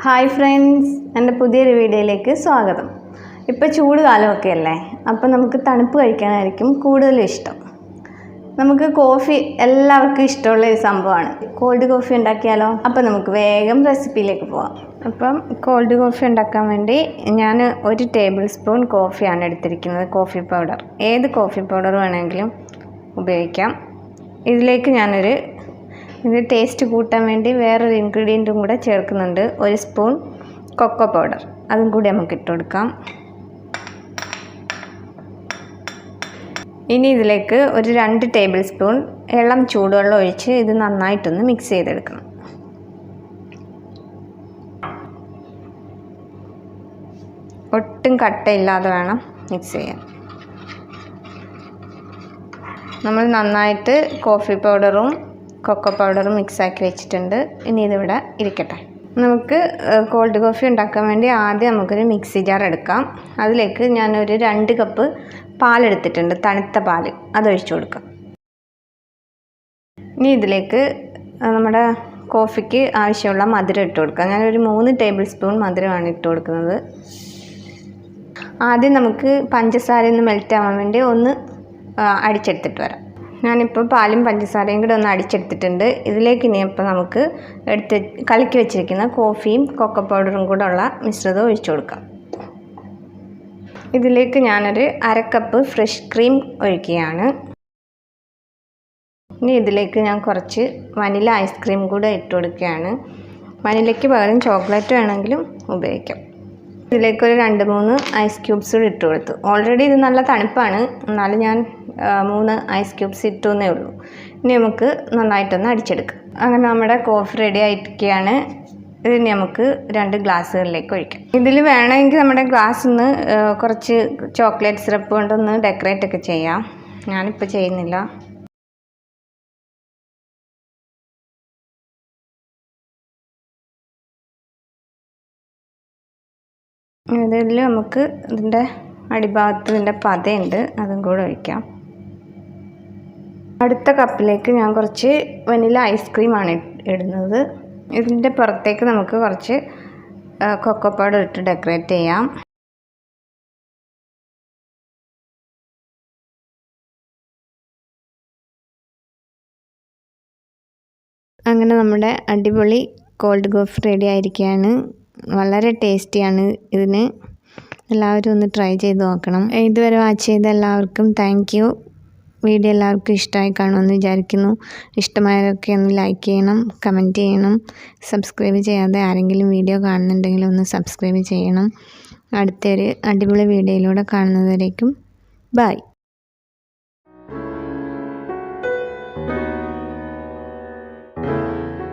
Hi friends, എൻ്റെ പുതിയൊരു വീഡിയോയിലേക്ക് സ്വാഗതം. ഇപ്പോൾ ചൂട് കാലമൊക്കെ അല്ലേ, അപ്പോൾ നമുക്ക് തണുപ്പ് കഴിക്കാനായിരിക്കും കൂടുതലും ഇഷ്ടം. നമുക്ക് കോഫി എല്ലാവർക്കും ഇഷ്ടമുള്ള ഒരു സംഭവമാണ്. കോൾഡ് കോഫി ഉണ്ടാക്കിയാലോ? അപ്പോൾ നമുക്ക് വേഗം റെസിപ്പിയിലേക്ക് പോകാം. അപ്പം കോൾഡ് കോഫി ഉണ്ടാക്കാൻ വേണ്ടി ഞാൻ 1 ടേബിൾ സ്പൂൺ കോഫിയാണ് എടുത്തിരിക്കുന്നത്. കോഫി പൗഡർ, ഏത് കോഫി പൗഡർ വേണമെങ്കിലും ഉപയോഗിക്കാം. ഇതിലേക്ക് ഇത് ടേസ്റ്റ് കൂട്ടാൻ വേണ്ടി വേറൊരു ഇൻഗ്രീഡിയൻറ്റും കൂടെ ചേർക്കുന്നുണ്ട്. 1 സ്പൂൺ കൊക്കോ പൗഡർ, അതും കൂടി നമുക്ക് ഇട്ട് കൊടുക്കാം. ഇനി ഇതിലേക്ക് ഒരു 2 ടേബിൾ സ്പൂൺ ഇളം ചൂടുവെള്ളം ഒഴിച്ച് ഇത് നന്നായിട്ടൊന്ന് മിക്സ് ചെയ്തെടുക്കണം. ഒട്ടും കട്ടയില്ലാതെ വേണം മിക്സ് ചെയ്യാൻ. നമ്മൾ നന്നായിട്ട് കോഫി പൗഡറും കൊക്കോ പൗഡറും മിക്സാക്കി വെച്ചിട്ടുണ്ട്. ഇനി ഇതിവിടെ ഇരിക്കട്ടെ. നമുക്ക് കോൾഡ് കോഫി ഉണ്ടാക്കാൻ വേണ്ടി ആദ്യം നമുക്കൊരു മിക്സി ജാർ എടുക്കാം. അതിലേക്ക് ഞാനൊരു 2 കപ്പ് പാലെടുത്തിട്ടുണ്ട്, തണുത്ത പാൽ, അതൊഴിച്ചു കൊടുക്കാം. ഇനി ഇതിലേക്ക് നമ്മുടെ കോഫിക്ക് ആവശ്യമുള്ള മധുരം ഇട്ട് കൊടുക്കാം. ഞാനൊരു 3 ടേബിൾ സ്പൂൺ മധുരമാണ് ഇട്ട് കൊടുക്കുന്നത്. ആദ്യം നമുക്ക് പഞ്ചസാരയൊന്ന് മെൽറ്റ് ആവാൻ വേണ്ടി ഒന്ന് അടിച്ചെടുത്തിട്ട് വരാം. ഞാനിപ്പോൾ പാലും പഞ്ചസാരയും കൂടെ ഒന്ന് അടിച്ചെടുത്തിട്ടുണ്ട്. ഇതിലേക്ക് ഇനിയിപ്പോൾ നമുക്ക് കലക്കി വെച്ചിരിക്കുന്ന കോഫിയും കൊക്കോ പൗഡറും കൂടെ ഉള്ള മിശ്രിതം ഒഴിച്ചു കൊടുക്കാം. ഇതിലേക്ക് ഞാനൊരു 1/2 കപ്പ് ഫ്രഷ് ക്രീം ഒഴിക്കുകയാണ്. ഇനി ഇതിലേക്ക് ഞാൻ കുറച്ച് വനില ഐസ്ക്രീം കൂടെ ഇട്ട് കൊടുക്കുകയാണ്. വനിലയ്ക്ക് പകരം ചോക്ലേറ്റ് വേണമെങ്കിലും ഉപയോഗിക്കാം. ഇതിലേക്കൊരു 2-3 ഐസ് ക്യൂബ്സ് കൂടി ഇട്ട് കൊടുത്തു. ഓൾറെഡി ഇത് നല്ല തണുപ്പാണ്, എന്നാലും ഞാൻ 3 ഐസ് ക്യൂബ്സ് ഇട്ടുവെന്നേ ഉള്ളൂ. ഇനി നമുക്ക് നന്നായിട്ടൊന്ന് അടിച്ചെടുക്കാം. അങ്ങനെ നമ്മുടെ കോഫി റെഡി ആയിരിക്കുകയാണ്. ഇതിന് നമുക്ക് 2 ഗ്ലാസ്സുകളിലേക്ക് ഒഴിക്കാം. ഇതിൽ വേണമെങ്കിൽ നമ്മുടെ ഗ്ലാസ്സിന്ന് കുറച്ച് ചോക്ലേറ്റ് സിറപ്പ് കൊണ്ടൊന്ന് ഡെക്കറേറ്റ് ഒക്കെ ചെയ്യാം. ഞാനിപ്പോൾ ചെയ്യുന്നില്ല. ഇതിൽ നമുക്ക് ഇതിൻ്റെ അടിഭാഗത്ത് ഇതിൻ്റെ പതയുണ്ട്, അതും കൂടെ ഒഴിക്കാം. അടുത്ത കപ്പിലേക്ക് ഞാൻ കുറച്ച് വനില ഐസ്ക്രീമാണ് ഇടുന്നത്. ഇതിൻ്റെ പുറത്തേക്ക് നമുക്ക് കുറച്ച് കൊക്കോ പൗഡർ ഇട്ട് ഡെക്കറേറ്റ് ചെയ്യാം. അങ്ങനെ നമ്മുടെ അടിപൊളി കോൾഡ് കോഫി റെഡി ആയിരിക്കുകയാണ്. വളരെ ടേസ്റ്റിയാണ്. ഇതിന് എല്ലാവരും ഒന്ന് ട്രൈ ചെയ്ത് നോക്കണം. ഇതുവരെ വാച്ച് ചെയ്ത എല്ലാവർക്കും താങ്ക് യു. വീഡിയോ എല്ലാവർക്കും ഇഷ്ടമായി കാണുമെന്ന് വിചാരിക്കുന്നു. ഇഷ്ടമായവരൊക്കെ ഒന്ന് ലൈക്ക് ചെയ്യണം, കമൻറ്റ് ചെയ്യണം. സബ്സ്ക്രൈബ് ചെയ്യാതെ ആരെങ്കിലും വീഡിയോ കാണുന്നുണ്ടെങ്കിൽ ഒന്ന് സബ്സ്ക്രൈബ് ചെയ്യണം. അടുത്തൊരു അടിപൊളി വീഡിയോയിലൂടെ കാണുന്നതുവരേക്കും ബൈ.